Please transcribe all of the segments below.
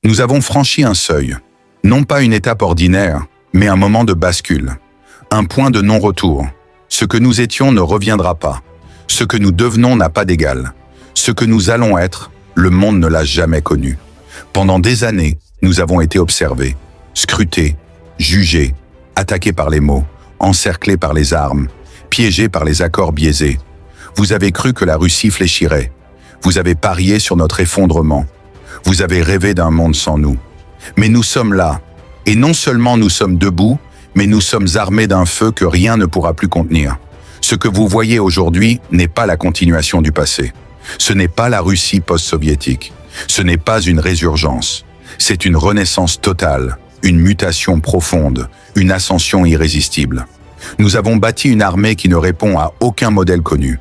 Nous avons franchi un seuil, non pas une étape ordinaire, mais un moment de bascule, un point de non-retour. Ce que nous étions ne reviendra pas. Ce que nous devenons n'a pas d'égal. Ce que nous allons être, le monde ne l'a jamais connu. Pendant des années, nous avons été observés, scrutés, jugés, attaqués par les mots, encerclés par les armes, piégés par les accords biaisés. Vous avez cru que la Russie fléchirait. Vous avez parié sur notre effondrement. Vous avez rêvé d'un monde sans nous. Mais nous sommes là. Et non seulement nous sommes debout, mais nous sommes armés d'un feu que rien ne pourra plus contenir. Ce que vous voyez aujourd'hui n'est pas la continuation du passé. Ce n'est pas la Russie post-soviétique. Ce n'est pas une résurgence. C'est une renaissance totale, une mutation profonde, une ascension irrésistible. Nous avons bâti une armée qui ne répond à aucun modèle connu.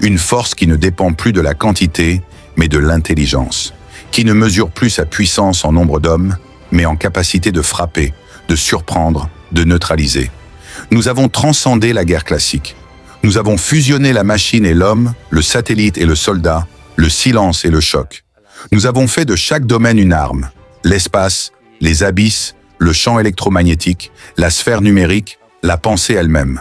Une force qui ne dépend plus de la quantité, mais de l'intelligence. Qui ne mesure plus sa puissance en nombre d'hommes, mais en capacité de frapper, de surprendre, de neutraliser. Nous avons transcendé la guerre classique. Nous avons fusionné la machine et l'homme, le satellite et le soldat, le silence et le choc. Nous avons fait de chaque domaine une arme. L'espace, les abysses, le champ électromagnétique, la sphère numérique, la pensée elle-même.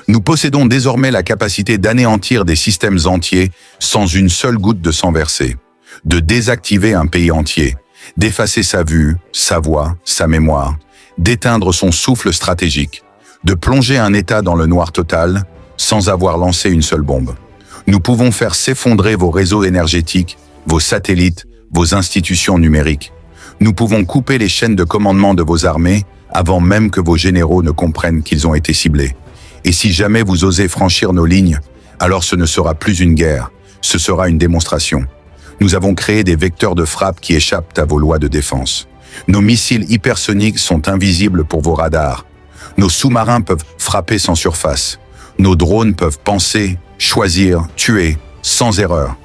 Nous possédons désormais la capacité d'anéantir des systèmes entiers sans une seule goutte de sang versé, de désactiver un pays entier, d'effacer sa vue, sa voix, sa mémoire, d'éteindre son souffle stratégique, de plonger un État dans le noir total sans avoir lancé une seule bombe. Nous pouvons faire s'effondrer vos réseaux énergétiques, vos satellites, vos institutions numériques. Nous pouvons couper les chaînes de commandement de vos armées avant même que vos généraux ne comprennent qu'ils ont été ciblés. Et si jamais vous osez franchir nos lignes, alors ce ne sera plus une guerre, ce sera une démonstration. Nous avons créé des vecteurs de frappe qui échappent à vos lois de défense. Nos missiles hypersoniques sont invisibles pour vos radars. Nos sous-marins peuvent frapper sans surface. Nos drones peuvent penser, choisir, tuer, sans erreur.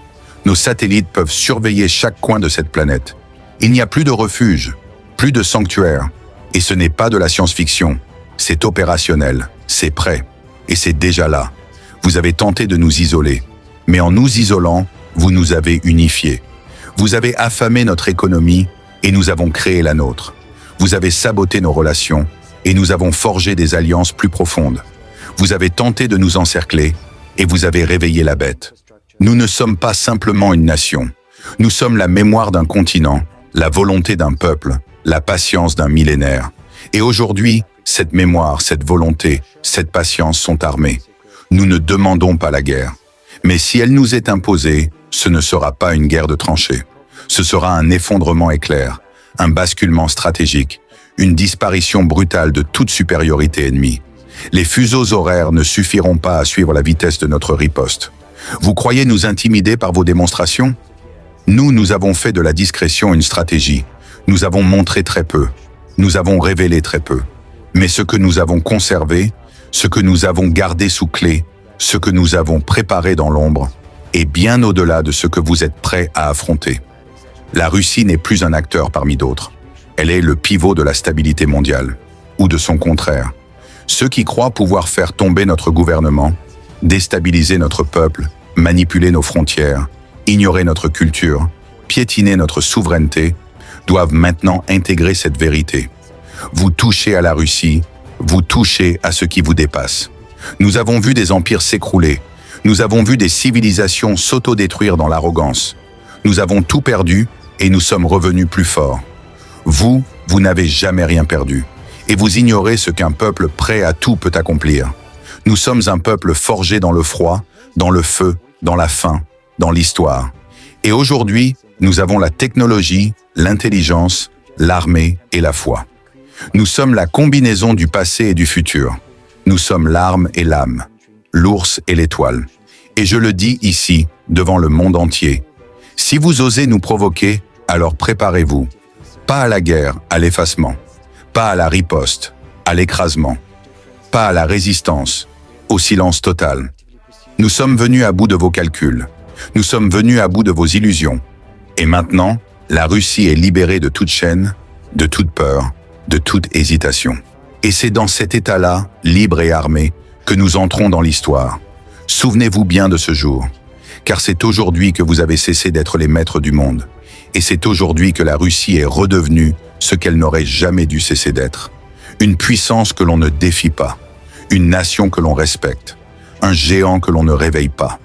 Nos satellites peuvent surveiller chaque coin de cette planète. Il n'y a plus de refuge, plus de sanctuaire. Et ce n'est pas de la science-fiction. C'est opérationnel, c'est prêt. Et c'est déjà là. Vous avez tenté de nous isoler. Mais en nous isolant, vous nous avez unifiés. Vous avez affamé notre économie et nous avons créé la nôtre. Vous avez saboté nos relations et nous avons forgé des alliances plus profondes. Vous avez tenté de nous encercler et vous avez réveillé la bête. Nous ne sommes pas simplement une nation. Nous sommes la mémoire d'un continent, la volonté d'un peuple, la patience d'un millénaire. Et aujourd'hui, cette mémoire, cette volonté, cette patience sont armées. Nous ne demandons pas la guerre. Mais si elle nous est imposée, ce ne sera pas une guerre de tranchées. Ce sera un effondrement éclair, un basculement stratégique, une disparition brutale de toute supériorité ennemie. Les fuseaux horaires ne suffiront pas à suivre la vitesse de notre riposte. Vous croyez nous intimider par vos démonstrations? Nous avons fait de la discrétion une stratégie. Nous avons montré très peu. Nous avons révélé très peu. Mais ce que nous avons conservé, ce que nous avons gardé sous clé, ce que nous avons préparé dans l'ombre, est bien au-delà de ce que vous êtes prêts à affronter. La Russie n'est plus un acteur parmi d'autres. Elle est le pivot de la stabilité mondiale, ou de son contraire. Ceux qui croient pouvoir faire tomber notre gouvernement, déstabiliser notre peuple, manipuler nos frontières, ignorer notre culture, piétiner notre souveraineté, doivent maintenant intégrer cette vérité. Vous touchez à la Russie, vous touchez à ce qui vous dépasse. Nous avons vu des empires s'écrouler, nous avons vu des civilisations s'autodétruire dans l'arrogance. Nous avons tout perdu et nous sommes revenus plus forts. Vous n'avez jamais rien perdu. Et vous ignorez ce qu'un peuple prêt à tout peut accomplir. Nous sommes un peuple forgé dans le froid, dans le feu, dans la faim, dans l'histoire. Et aujourd'hui, nous avons la technologie, l'intelligence, l'armée et la foi. Nous sommes la combinaison du passé et du futur. Nous sommes l'arme et l'âme, l'ours et l'étoile. Et je le dis ici, devant le monde entier. Si vous osez nous provoquer, alors préparez-vous. Pas à la guerre, à l'effacement. Pas à la riposte, à l'écrasement. Pas à la résistance, au silence total. Nous sommes venus à bout de vos calculs. Nous sommes venus à bout de vos illusions. Et maintenant, la Russie est libérée de toute chaîne, de toute peur, de toute hésitation. Et c'est dans cet état-là, libre et armé, que nous entrons dans l'histoire. Souvenez-vous bien de ce jour, car c'est aujourd'hui que vous avez cessé d'être les maîtres du monde, Et c'est aujourd'hui que la Russie est redevenue ce qu'elle n'aurait jamais dû cesser d'être. Une puissance que l'on ne défie pas, une nation que l'on respecte, un géant que l'on ne réveille pas.